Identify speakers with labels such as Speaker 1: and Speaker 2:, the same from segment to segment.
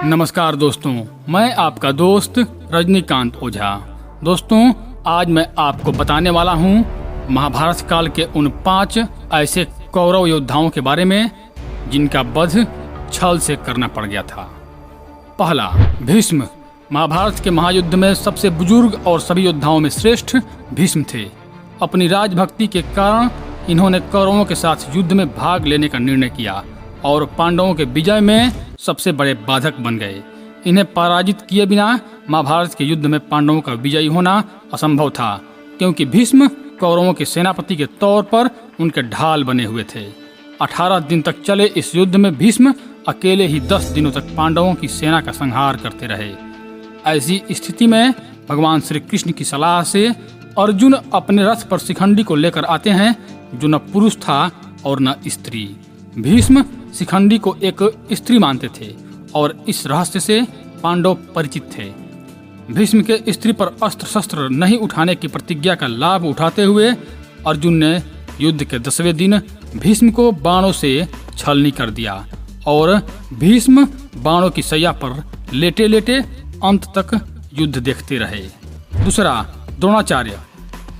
Speaker 1: नमस्कार दोस्तों, मैं आपका दोस्त रजनीकांत ओझा। दोस्तों, आज मैं आपको बताने वाला हूँ महाभारत काल के उन 5 ऐसे कौरव योद्धाओं के बारे में जिनका वध छल से करना पड़ गया था। पहला, भीष्म। महाभारत के महायुद्ध में सबसे बुजुर्ग और सभी योद्धाओं में श्रेष्ठ भीष्म थे। अपनी राजभक्ति के कारण इन्होंने कौरवों के साथ युद्ध में भाग लेने का निर्णय किया और पांडवों के विजय में सबसे बड़े बाधक बन गए। इन्हें पराजित किए बिना महाभारत के युद्ध में पांडवों का विजयी होना असंभव था, क्योंकि भीष्म कौरवों के सेनापति के तौर पर उनके ढाल बने हुए थे। 18 दिन तक चले इस युद्ध में भीष्म अकेले ही 10 दिनों तक पांडवों की सेना का संहार करते रहे। ऐसी स्थिति में भगवान श्री कृष्ण की सलाह से अर्जुन अपने रथ पर शिखंडी को लेकर आते हैं, जो न पुरुष था और न स्त्री। भीष्म शिखंडी को एक स्त्री मानते थे और इस रहस्य से पांडव परिचित थे। भीष्म के स्त्री पर अस्त्र शस्त्र नहीं उठाने की प्रतिज्ञा का लाभ उठाते हुए अर्जुन ने युद्ध के 10वें दिन भीष्म को बाणों से छलनी कर दिया और भीष्म बाणों की सैया पर लेटे लेटे अंत तक युद्ध देखते रहे। दूसरा, द्रोणाचार्य।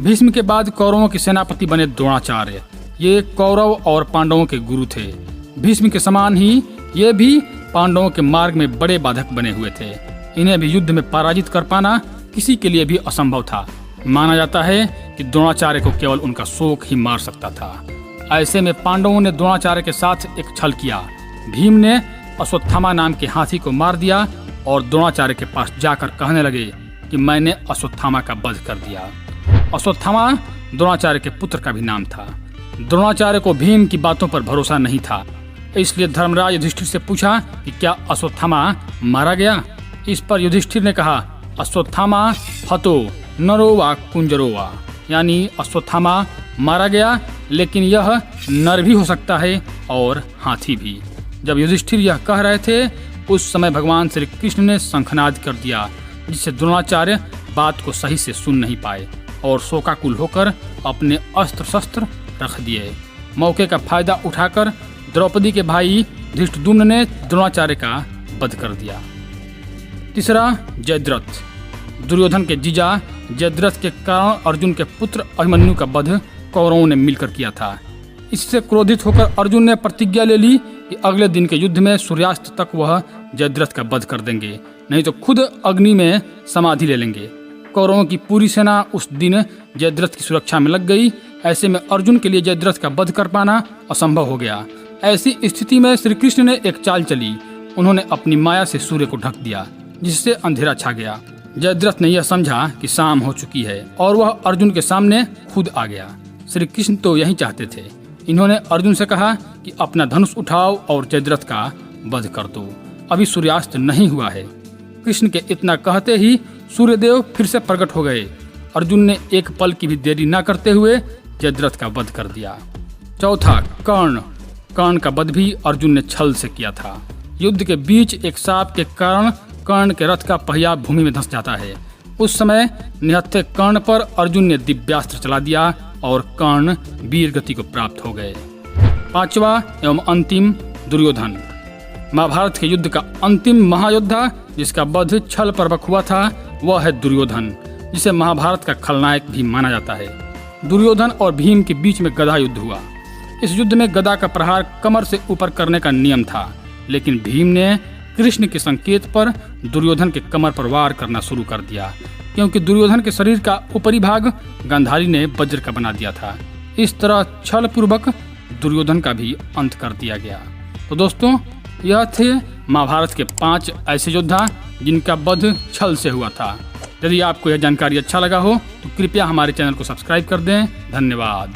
Speaker 1: भीष्म के बाद कौरवों के सेनापति बने द्रोणाचार्य। ये कौरव और पांडवों के गुरु थे। भीष्म के समान ही ये भी पांडवों के मार्ग में बड़े बाधक बने हुए थे। इन्हें भी युद्ध में पराजित कर पाना किसी के लिए भी असंभव था। माना जाता है कि द्रोणाचार्य को केवल उनका शोक ही मार सकता था। ऐसे में पांडवों ने द्रोणाचार्य के साथ एक छल किया। भीम ने अश्वत्थामा नाम के हाथी को मार दिया और द्रोणाचार्य के पास जाकर कहने लगे कि मैंने अश्वत्थामा का वध कर दिया। अश्वत्थामा द्रोणाचार्य के पुत्र का भी नाम था। द्रोणाचार्य को भीम की बातों पर भरोसा नहीं था, इसलिए धर्मराज युधिष्ठिर से पूछा कि क्या अश्वत्थामा मारा गया। इस पर युधिष्ठिर ने कहा, अश्वत्थामा हतो नरो वा कुंजरो वा, यानी अश्वत्थामा मारा गया, लेकिन यह नर भी हो सकता है और हाथी भी। जब युधिष्ठिर यह कह रहे थे, उस समय भगवान श्री कृष्ण ने शंखनाद कर दिया, जिससे द्रोणाचार्य बात को सही से सुन नहीं पाए और शोकाकुल होकर अपने अस्त्र शस्त्र रख दिए। मौके का फायदा उठाकर द्रौपदी के भाई धृष्टद्युम्न ने द्रोणाचार्य का वध कर दिया। तीसरा, जयद्रथ। दुर्योधन के जीजा जयद्रथ के कारण अर्जुन के पुत्र अभिमन्यु का वध कौरवों ने मिलकर किया था। इससे क्रोधित होकर अर्जुन ने प्रतिज्ञा ले ली कि अगले दिन के युद्ध में सूर्यास्त तक वह जयद्रथ का वध कर देंगे, नहीं तो खुद अग्नि में समाधि ले लेंगे। कौरवों की पूरी सेना उस दिन जयद्रथ की सुरक्षा में लग गई। ऐसे में अर्जुन के लिए जयद्रथ का वध कर पाना असंभव हो गया। ऐसी स्थिति में श्री कृष्ण ने एक चाल चली। उन्होंने अपनी माया से सूर्य को ढक दिया, जिससे अंधेरा छा गया। जयद्रथ ने यह समझा कि शाम हो चुकी है और वह अर्जुन के सामने खुद आ गया। श्री कृष्ण तो यही चाहते थे। इन्होंने अर्जुन से कहा कि अपना धनुष उठाओ और जयद्रथ का वध कर दो, अभी सूर्यास्त नहीं हुआ है। कृष्ण के इतना कहते ही सूर्यदेव फिर से प्रकट हो गए। अर्जुन ने एक पल की भी देरी न करते हुए जयद्रथ का वध कर दिया। चौथा, कर्ण। कर्ण का वध भी अर्जुन ने छल से किया था। युद्ध के बीच एक सांप के कारण कर्ण के रथ का पहिया भूमि में धंस जाता है। उस समय निहत्थे कर्ण पर अर्जुन ने दिव्यास्त्र चला दिया और कर्ण वीर गति को प्राप्त हो गए। पांचवा एवं अंतिम, दुर्योधन। महाभारत के युद्ध का अंतिम महायोद्धा जिसका वध छल पर्वक हुआ था, वह है दुर्योधन, जिसे महाभारत का खलनायक भी माना जाता है। दुर्योधन और भीम के बीच में गदा युद्ध हुआ। इस युद्ध में गदा का प्रहार कमर से ऊपर करने का नियम था, लेकिन भीम ने कृष्ण के संकेत पर दुर्योधन के कमर पर वार करना शुरू कर दिया, क्योंकि दुर्योधन के शरीर का ऊपरी भाग गांधारी ने वज्र का बना दिया था। इस तरह छल पूर्वक दुर्योधन का भी अंत कर दिया गया। तो दोस्तों, यह थे महाभारत के 5 ऐसे योद्धा जिनका वध छल से हुआ था। यदि आपको यह जानकारी अच्छा लगा हो तो कृपया हमारे चैनल को सब्सक्राइब कर दें। धन्यवाद।